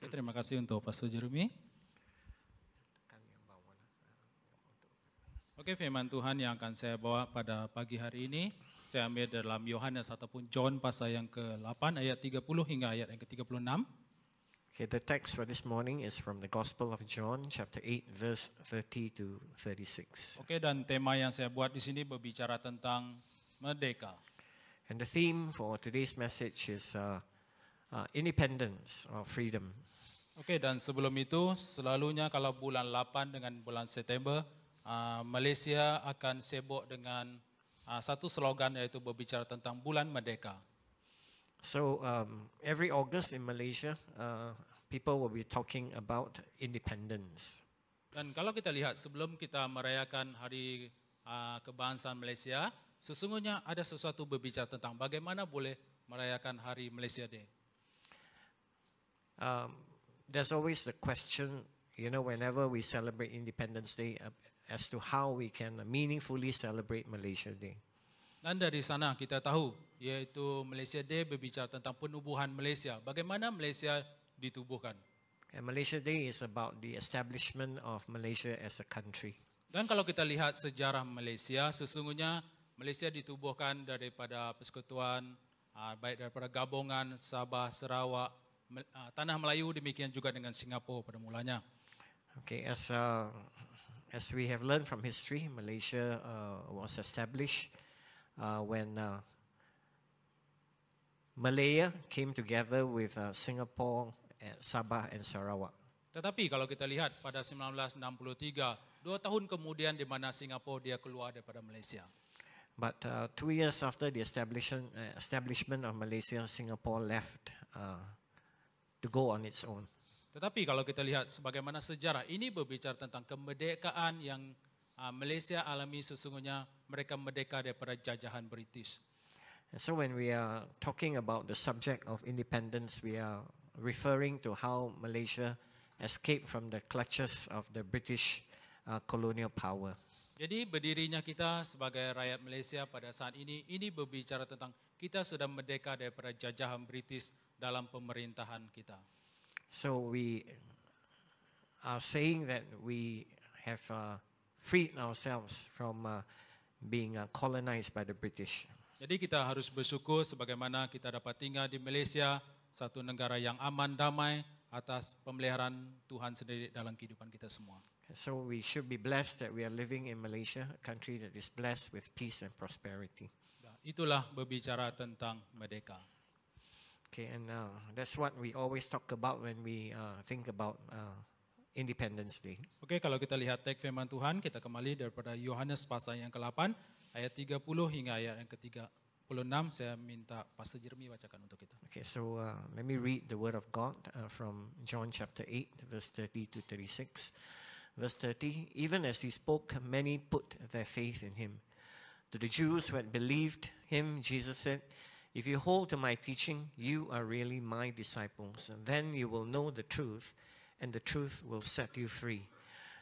Oke, terima kasih untuk Pastor Jeremy. Oke, firman Tuhan yang akan saya bawa pada pagi hari ini, saya ambil dalam Yohanes ataupun John pasal yang ke-8 ayat 30 hingga ayat yang ke-36. Okay, the text for this morning is from the Gospel of John, chapter 8, verse 30 to 36. Oke, dan tema yang saya buat di sini berbicara tentang merdeka. And the theme for today's message is independence or freedom. Oke, dan sebelum itu, selalunya kalau bulan 8 dengan bulan September, Malaysia akan sibuk dengan satu slogan yaitu berbicara tentang bulan merdeka. So every August in Malaysia, people will be talking about independence. Dan kalau kita lihat sebelum kita merayakan hari kebangsaan Malaysia, sesungguhnya ada sesuatu berbicara tentang bagaimana boleh merayakan hari Malaysia Day. There's always the question, whenever we celebrate Independence Day, as to how we can meaningfully celebrate Malaysia Day. Dan dari sana kita tahu, yaitu Malaysia Day berbicara tentang penubuhan Malaysia. Bagaimana Malaysia ditubuhkan. And Malaysia Day is about the establishment of Malaysia as a country. Dan kalau kita lihat sejarah Malaysia, sesungguhnya Malaysia ditubuhkan daripada persekutuan, baik daripada gabungan Sabah, Sarawak, Tanah Melayu, demikian juga dengan Singapura pada mulanya. Okay, as we have learned from history, Malaysia was established when Malaya came together with Singapore, Sabah and Sarawak. Tetapi kalau kita lihat pada 1963, 2 tahun kemudian di mana Singapura dia keluar daripada Malaysia. But 2 years after the establishment of Malaysia, Singapore left to go on its own. Tetapi kalau kita lihat sebagaimana sejarah ini berbicara tentang kemerdekaan yang Malaysia alami, sesungguhnya mereka merdeka daripada jajahan British. And so when we are talking about the subject of independence, we are referring to how Malaysia escaped from the clutches of the British colonial power. Jadi berdirinya kita sebagai rakyat Malaysia pada saat ini berbicara tentang kita sudah merdeka daripada jajahan British dalam pemerintahan kita. So we are saying that we have freed ourselves from being colonized by the British. Jadi kita harus bersyukur sebagaimana kita dapat tinggal di Malaysia, satu negara yang aman, damai, atas pemeliharaan Tuhan sendiri dalam kehidupan kita semua. So we should be blessed that we are living in Malaysia, a country that is blessed with peace and prosperity. Itulah berbicara tentang merdeka. Okay, and that's what we always talk about when we think about Independence Day. Oke, kalau kita lihat teks firman Tuhan, kita kembali daripada Yohanes pasal yang ke-8, ayat 30 hingga ayat yang ke-36. Saya minta Pastor Jeremy bacakan untuk kita. Okay, so let me read the word of God from John chapter 8, verse 30 to 36. Verse 30, even as he spoke, many put their faith in him. To the Jews who had believed him, Jesus said, if you hold to my teaching, you are really my disciples, and then you will know the truth, and the truth will set you free.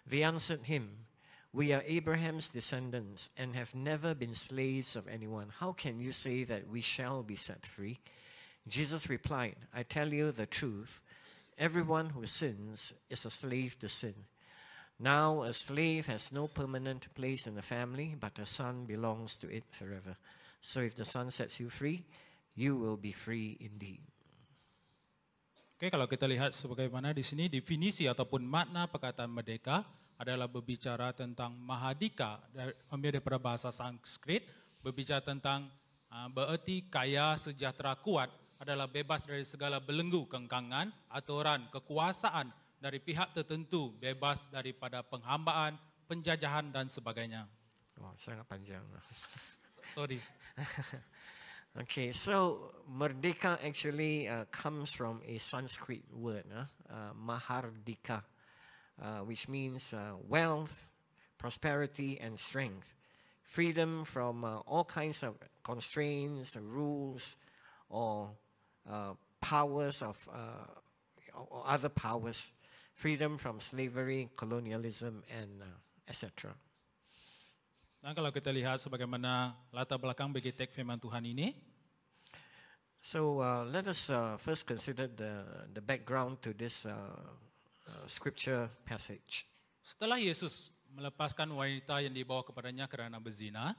They answered him, we are Abraham's descendants and have never been slaves of anyone. How can you say that we shall be set free? Jesus replied, I tell you the truth. Everyone who sins is a slave to sin. Now a slave has no permanent place in the family, but a son belongs to it forever. So if the son sets you free, you will be free indeed. Oke, kalau kita lihat sebagaimana di sini definisi ataupun makna perkataan merdeka adalah berbicara tentang mahadika, ambil daripada bahasa Sanskrit, berbicara tentang bererti kaya, sejahtera, kuat, adalah bebas dari segala belenggu, kengkangan, aturan, kekuasaan dari pihak tertentu, bebas daripada penghambaan, penjajahan dan sebagainya. Oh, sangat panjang. Sorry. Okay, so merdeka actually comes from a Sanskrit word, mahardika, which means wealth, prosperity, and strength. Freedom from all kinds of constraints, rules, or powers of or other powers. Freedom from slavery, colonialism, and etc. Nah, kalau kita lihat sebagaimana latar belakang bagi teks firman Tuhan ini, So let us first consider the background to this scripture passage. Setelah Yesus melepaskan wanita yang dibawa kepadanya kerana berzina,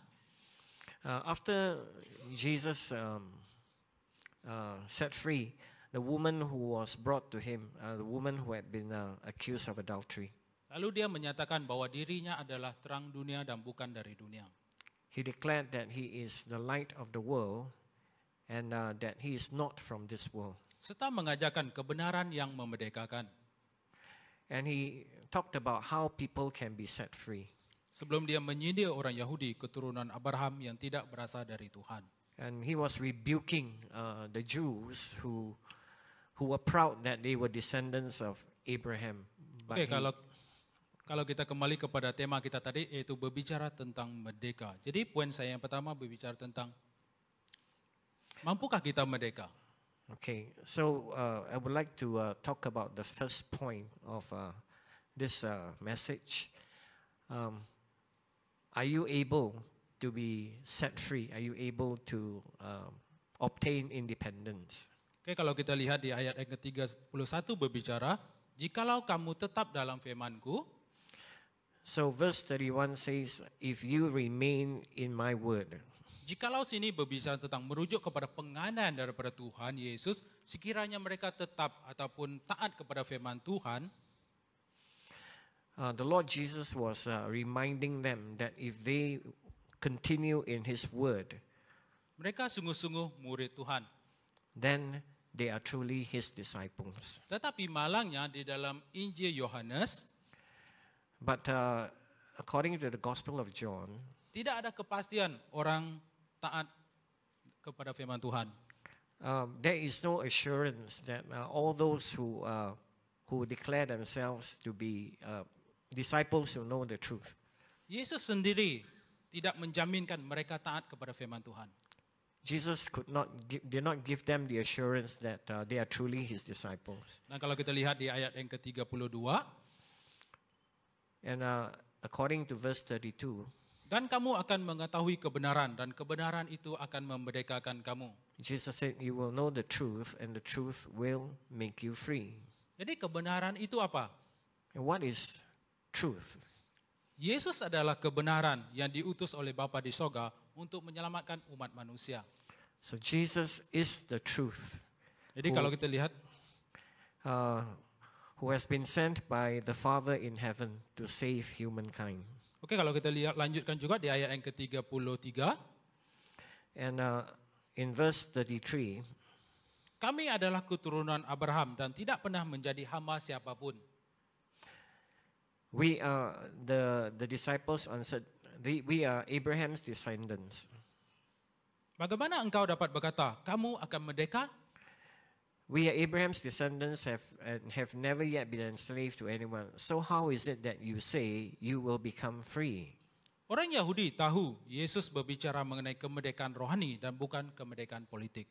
After Jesus set free the woman who was brought to him, the woman who had been accused of adultery, lalu dia menyatakan bahwa dirinya adalah terang dunia dan bukan dari dunia. he declared that he is the light of the world and that he is not from this world. Serta mengajarkan kebenaran yang memerdekakan. And he talked about how people can be set free. Sebelum dia menyindir orang Yahudi keturunan Abraham yang tidak berasal dari Tuhan. And he was rebuking the Jews who were proud that they were descendants of Abraham. But Oke, kalau kita kembali kepada tema kita tadi, yaitu berbicara tentang merdeka. Jadi poin saya yang pertama berbicara tentang mampukah kita merdeka? okay, so I would like to talk about the first point of this message. Are you able to be set free? Are you able to obtain independence? Oke, kalau kita lihat di ayat yang ke-31 berbicara, jikalau kamu tetap dalam firman-Ku, So verse 31 says, if you remain in my word. jikalau sini berbicara tentang merujuk kepada penganan daripada Tuhan Yesus, sekiranya mereka tetap ataupun taat kepada firman Tuhan, The Lord Jesus was reminding them that if they continue in his word, mereka sungguh-sungguh murid Tuhan. then they are truly his disciples. Tetapi malangnya di dalam Injil Yohanes, But according to the Gospel of John, tidak ada kepastian orang taat kepada firman Tuhan. there is no assurance that all those who declare themselves to be disciples who know the truth, Yesus sendiri tidak menjaminkan mereka taat kepada firman Tuhan. Jesus did not give them the assurance that they are truly his disciples. Nah, kalau kita lihat di ayat yang ke-32, And according to verse 32, dan kamu akan mengetahui kebenaran dan kebenaran itu akan memerdekakan kamu. Jesus said, you will know the truth and the truth will make you free. Jadi kebenaran itu apa? And what is truth? Yesus adalah kebenaran yang diutus oleh Bapa di sorga untuk menyelamatkan umat manusia. So Jesus is the truth, Jadi kalau kita lihat, who has been sent by the Father in heaven to save humankind. oke, kalau kita lihat lanjutkan juga di ayat yang ke-33, And in verse 33, kami adalah keturunan Abraham dan tidak pernah menjadi hamba siapapun. we the disciples answered, we are Abraham's descendants. Bagaimana engkau dapat berkata, kamu akan merdeka? We are Abraham's descendants and have never yet been enslaved to anyone. So how is it that you say you will become free? Orang Yahudi tahu Yesus berbicara mengenai kemerdekaan rohani dan bukan kemerdekaan politik.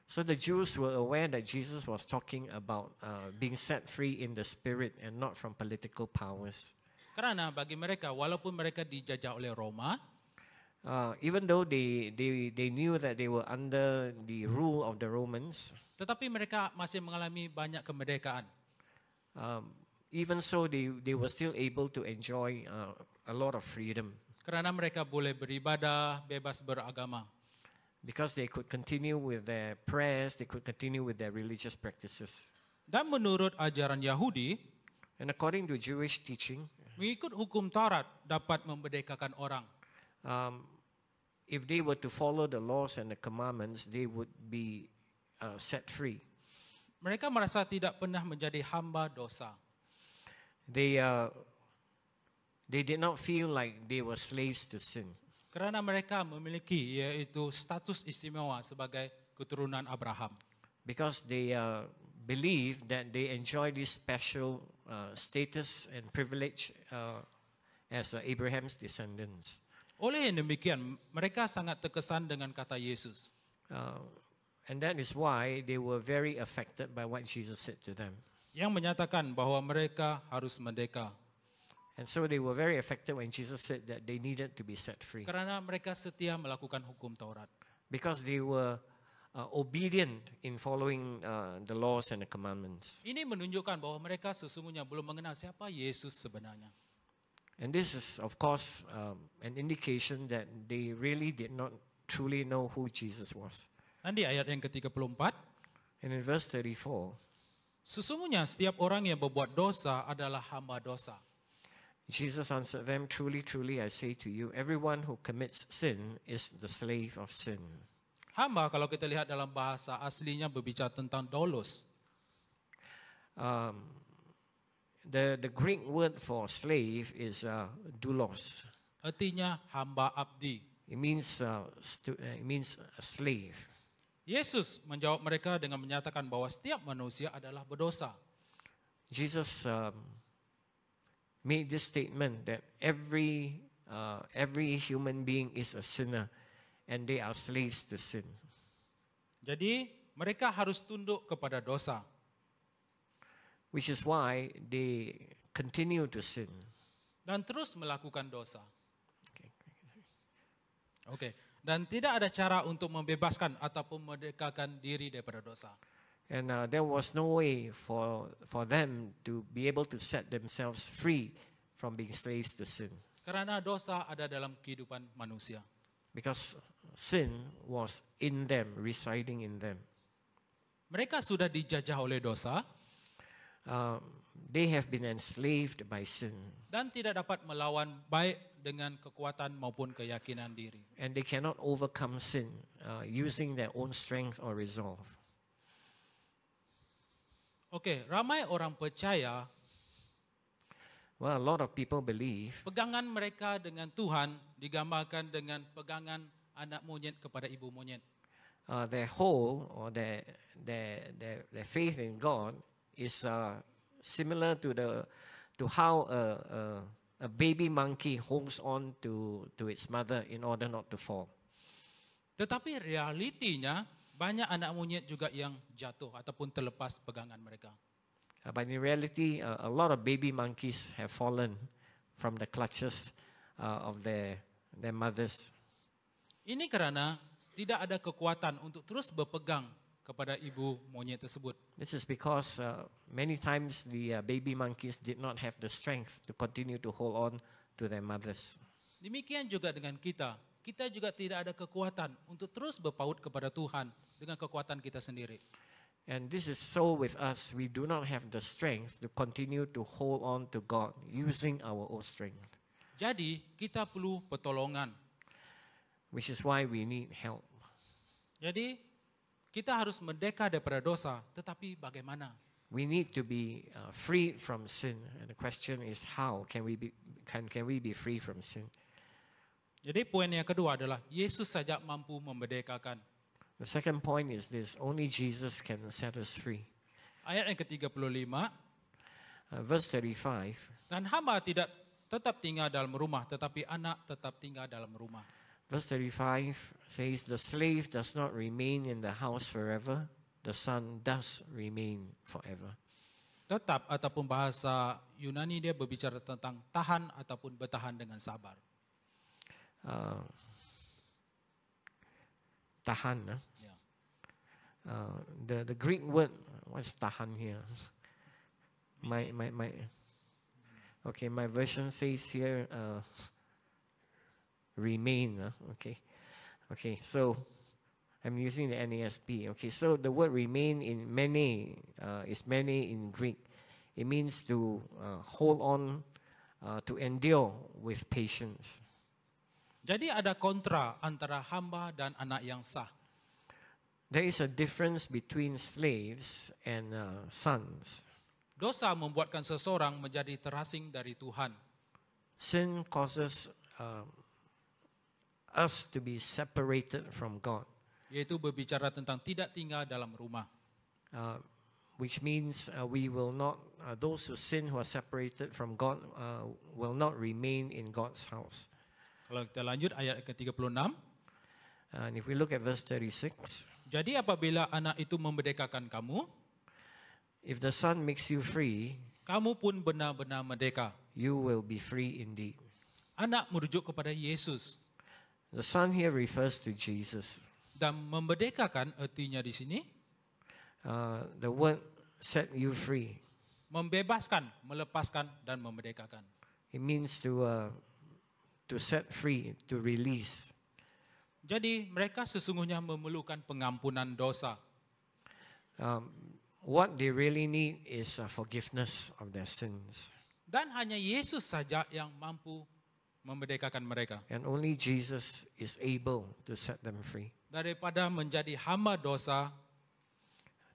So the Jews were aware that Jesus was talking about being set free in the spirit and not from political powers. Karena bagi mereka, walaupun mereka dijajah oleh Roma, Even though they knew that they were under the rule of the Romans, tetapi mereka masih mengalami banyak kemerdekaan. even so they were still able to enjoy a lot of freedom Karena mereka boleh beribadah, bebas beragama. because they could continue with their prayers, they could continue with their religious practices. Dan menurut ajaran Yahudi, And according to Jewish teaching, mengikut hukum Taurat dapat memerdekakan orang. if they were to follow the laws and the commandments, they would be set free. Mereka merasa tidak pernah menjadi hamba dosa. They did not feel like they were slaves to sin Karena mereka memiliki yaitu status istimewa sebagai keturunan Abraham. because they believe that they enjoy this special status and privilege as Abraham's descendants. Oleh yang demikian, mereka sangat terkesan dengan kata Yesus. And that is why they were very affected by what Jesus said to them. Yang menyatakan bahwa mereka harus merdeka. And so they were very affected when Jesus said that they needed to be set free. Karena mereka setia melakukan hukum Taurat. Because they were obedient in following the laws and the commandments. Ini menunjukkan bahwa mereka sesungguhnya belum mengenal siapa Yesus sebenarnya. And this is, of course, an indication that they really did not truly know who Jesus was. Dan di ayat yang ke-34, And in verse 34, sesungguhnya setiap orang yang berbuat dosa adalah hamba dosa. Jesus answered them, "Truly, truly, I say to you, everyone who commits sin is the slave of sin." Hamba kalau kita lihat dalam bahasa aslinya berbicara tentang doulos. The Greek word for slave is doulos. Artinya hamba abdi. It means a slave. Yesus menjawab mereka dengan menyatakan bahwa setiap manusia adalah berdosa. Jesus made this statement that every human being is a sinner and they are slaves to sin. Jadi mereka harus tunduk kepada dosa. Which is why they continue to sin. Dan terus melakukan dosa. Oke. Dan tidak ada cara untuk membebaskan ataupun memerdekakan diri daripada dosa. And there was no way for them to be able to set themselves free from being slaves to sin. Karena dosa ada dalam kehidupan manusia. Because sin was in them, residing in them. Mereka sudah dijajah oleh dosa. They have been enslaved by sin. Dan tidak dapat melawan baik dengan kekuatan maupun keyakinan diri. And they cannot overcome sin using their own strength or resolve. Oke, ramai orang percaya Well, a lot of people believe pegangan mereka dengan Tuhan digambarkan dengan pegangan anak monyet kepada ibu monyet. their whole or their faith in God is similar to how a baby monkey holds on to its mother in order not to fall. Tetapi realitinya banyak anak monyet juga yang jatuh ataupun terlepas pegangan mereka. But in reality, a lot of baby monkeys have fallen from the clutches of their mothers. Ini karena tidak ada kekuatan untuk terus berpegang kepada ibu monyet tersebut. This is because many times the baby monkeys did not have the strength to continue to hold on to their mothers. Demikian juga dengan kita. Kita juga tidak ada kekuatan untuk terus berpaut kepada Tuhan dengan kekuatan kita sendiri. And this is so with us. We do not have the strength to continue to hold on to God using our own strength. Jadi kita perlu pertolongan. Which is why we need help. Jadi kita harus merdeka daripada dosa, tetapi bagaimana? We need to be freed from sin. And the question is, how can we be free from sin? Jadi poin yang kedua adalah Yesus saja mampu memerdekakan. The second point is this: only Jesus can set us free. Ayat yang ke-35, Verse 35. dan hamba tidak tetap tinggal dalam rumah, tetapi anak tetap tinggal dalam rumah. Verse 35 says, "The slave does not remain in the house forever; the son does remain forever." Tetap ataupun bahasa Yunani dia berbicara tentang tahan ataupun bertahan dengan sabar. Tahan. Ya. The Greek word, what's tahan here? My version says here remain. Okay. So I'm using the NASB. Okay, so the word remain in many is many in Greek. It means to hold on, to endure with patience. Jadi ada kontra antara hamba dan anak yang sah. There is a difference between slaves and sons. Dosa membuatkan seseorang menjadi terasing dari Tuhan. Sin causes us to be separated from God. Yaitu berbicara tentang tidak tinggal dalam rumah. Which means we will not, those who sin who are separated from God will not remain in God's house. Kalau kita lanjut ayat ke-36. And if we look at verse 36, Jadi apabila anak itu memerdekakan kamu, if the Son makes you free, kamu pun benar-benar merdeka. you will be free indeed. Anak merujuk kepada Yesus. The Son here refers to Jesus. Dan memerdekakan artinya di sini The word set you free. membebaskan, melepaskan dan memerdekakan. It means to set free, to release. Jadi mereka sesungguhnya memerlukan pengampunan dosa. What they really need is forgiveness of their sins. Dan hanya Yesus saja yang mampu memerdekakan mereka. And only Jesus is able to set them free. Daripada menjadi hamba dosa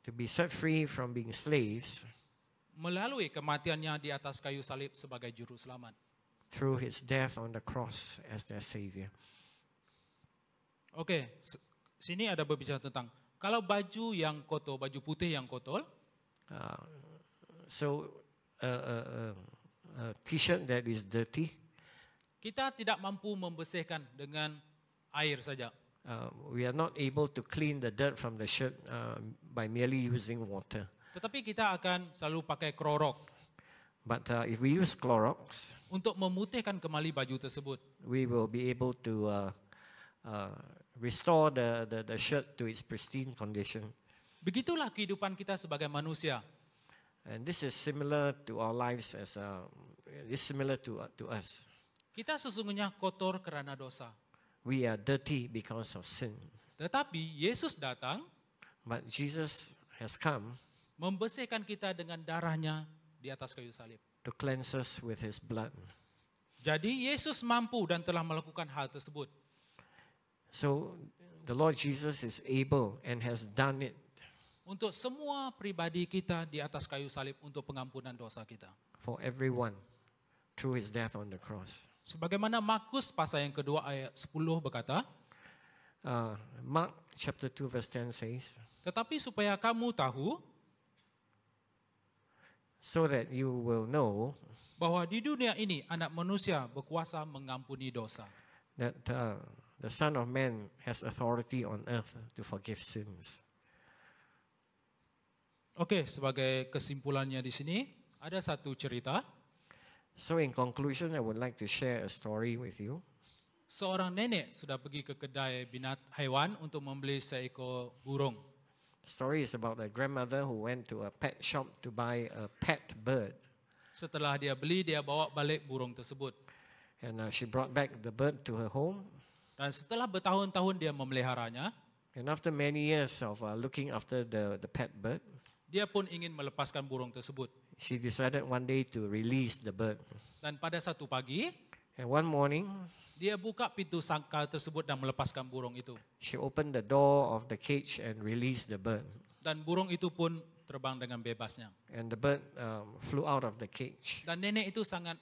To be set free from being slaves melalui kematiannya di atas kayu salib sebagai juru selamat. through his death on the cross as their Savior. Oke, sini ada berbicara tentang kalau baju yang kotor, baju putih yang kotor, So a t-shirt that is dirty, kita tidak mampu membersihkan dengan air saja. we are not able to clean the dirt from the shirt by merely using water. Tetapi kita akan selalu pakai Clorox But if we use Clorox, untuk memutihkan kembali baju tersebut. we will be able to restore the shirt to its pristine condition. Begitulah kehidupan kita sebagai manusia. And this is similar to our lives is similar to us. Kita sesungguhnya kotor karena dosa. We are dirty because of sin. Tetapi Yesus datang But Jesus has come membersihkan kita dengan darahnya di atas kayu salib. to cleanse us with his blood. Jadi Yesus mampu dan telah melakukan hal tersebut. So the Lord Jesus is able and has done it Untuk semua pribadi kita di atas kayu salib untuk pengampunan dosa kita. for everyone through his death on the cross. Sebagaimana Markus pasal yang kedua ayat 10 berkata, Mark chapter 2 verse 10 says, tetapi supaya kamu tahu so that you will know bahwa di dunia ini anak manusia berkuasa mengampuni dosa. that the Son of Man has authority on earth to forgive sins. Oke, sebagai kesimpulannya di sini ada satu cerita. So in conclusion, I would like to share a story with you. Seorang nenek sudah pergi ke kedai haiwan untuk membeli seekor burung. The story is about a grandmother who went to a pet shop to buy a pet bird. Setelah dia beli, dia bawa balik burung tersebut. And she brought back the bird to her home. Dan setelah bertahun-tahun dia memeliharanya, And after many years of looking after the pet bird, dia pun ingin melepaskan burung tersebut. she decided one day to release the bird. Dan pada satu pagi, And one morning, dia buka pintu sangkar tersebut dan melepaskan burung itu. she opened the door of the cage and released the bird. Dan burung itu pun terbang dengan bebasnya. And the bird flew out of the cage. Dan nenek itu sangat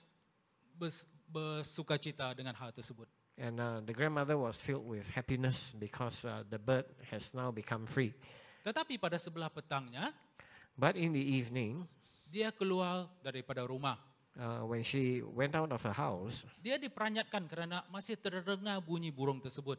bersukacita dengan hal tersebut. And the grandmother was filled with happiness because the bird has now become free. Tetapi pada sebelah petangnya, But in the evening, dia keluar daripada rumah. when she went out of her house, Dia diperanyatkan karena masih terdengar bunyi burung tersebut.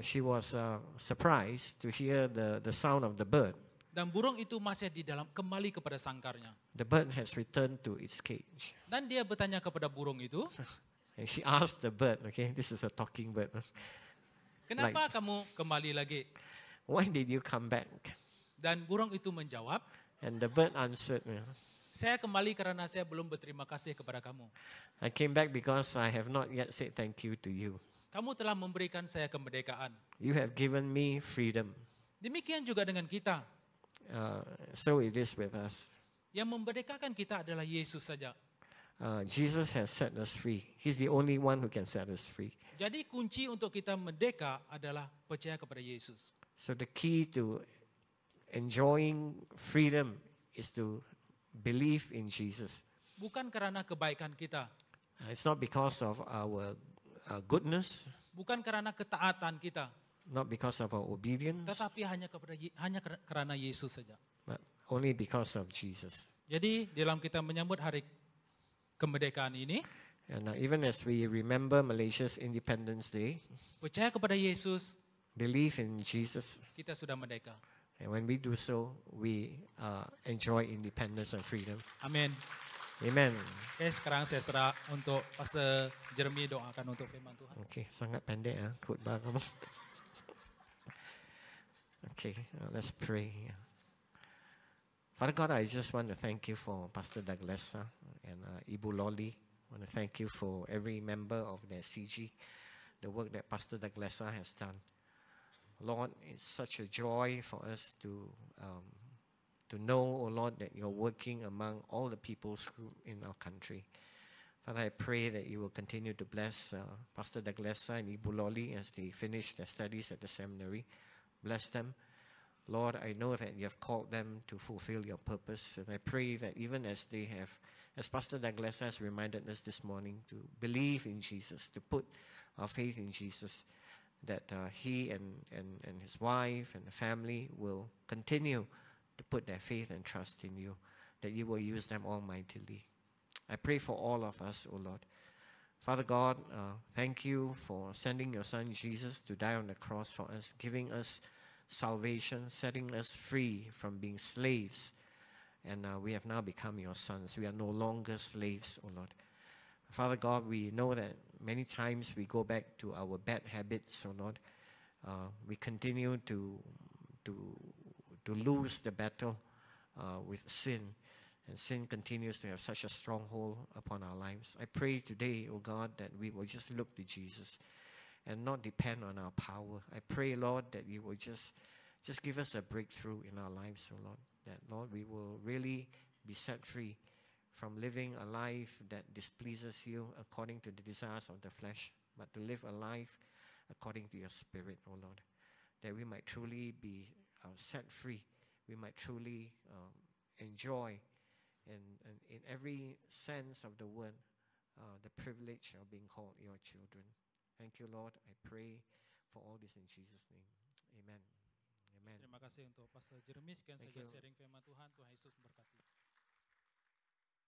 she was surprised to hear the sound of the bird. Dan burung itu masih di dalam, kembali kepada sangkarnya. The bird has returned to its cage. Dan dia bertanya kepada burung itu, And she asked the bird, okay, this is a talking bird. kenapa kamu kembali lagi? Why did you come back? Dan burung itu menjawab, And the bird answered, saya kembali karena saya belum berterima kasih kepada kamu. I came back because I have not yet said thank you to you. Kamu telah memberikan saya kemerdekaan. You have given me freedom. Demikian juga dengan kita. So it is with us. Yang memerdekakan kita adalah Yesus saja. Jesus has set us free. He's the only one who can set us free. Jadi kunci untuk kita merdeka adalah percaya kepada Yesus. So the key to enjoying freedom is to believe in Jesus. Bukan karena kebaikan kita. It's not because of our goodness, Bukan karena ketaatan kita. not because of our obedience, Tetapi hanya karena Yesus saja. but only because of Jesus. Jadi dalam kita menyambut hari kemerdekaan ini, And even as we remember Malaysia's Independence Day, percaya kepada Yesus, believe in Jesus. kita sudah merdeka. And when we do so, we enjoy independence and freedom. Amin. Amen. Oke, sekarang saya serah untuk Pastor Jeremy doakan untuk firman Tuhan. Okay, sangat pendek khutbah kamu. Okay, let's pray. Father God, I just want to thank you for Pastor Douglas and Ibu Loli. I want to thank you for every member of the CG, the work that Pastor Douglas has done. Lord, it's such a joy for us to know, oh Lord, that you're working among all the peoples group in our country. Father, I pray that you will continue to bless Pastor Douglas and Ibu Loli as they finish their studies at the seminary. Bless them. Lord, I know that you have called them to fulfill your purpose, and I pray that even as they have, as Pastor Douglas has reminded us this morning, to believe in Jesus, to put our faith in Jesus, that he and his wife and the family will continue to put their faith and trust in you, that you will use them almightily. I pray for all of us, O Lord. Father God, thank you for sending your Son Jesus to die on the cross for us, giving us salvation, setting us free from being slaves. And we have now become your sons. We are no longer slaves, O Lord. Father God, we know that many times we go back to our bad habits, O Lord. We continue to lose the battle with sin. And sin continues to have such a stronghold upon our lives. I pray today, O God, that we will just look to Jesus and not depend on our power. I pray, Lord, that you will just give us a breakthrough in our lives, O Lord. That, Lord, we will really be set free from living a life that displeases you according to the desires of the flesh, but to live a life according to your Spirit, O Lord. That we might truly be set free. We might truly enjoy in every sense of the word the privilege of being called your children. Thank you, Lord. I pray for all this in Jesus' name. Amen. Amen. Terima kasih untuk Pastor Jeremy. Sekian Thank saja you. sharing firman Tuhan. Tuhan Yesus memberkati.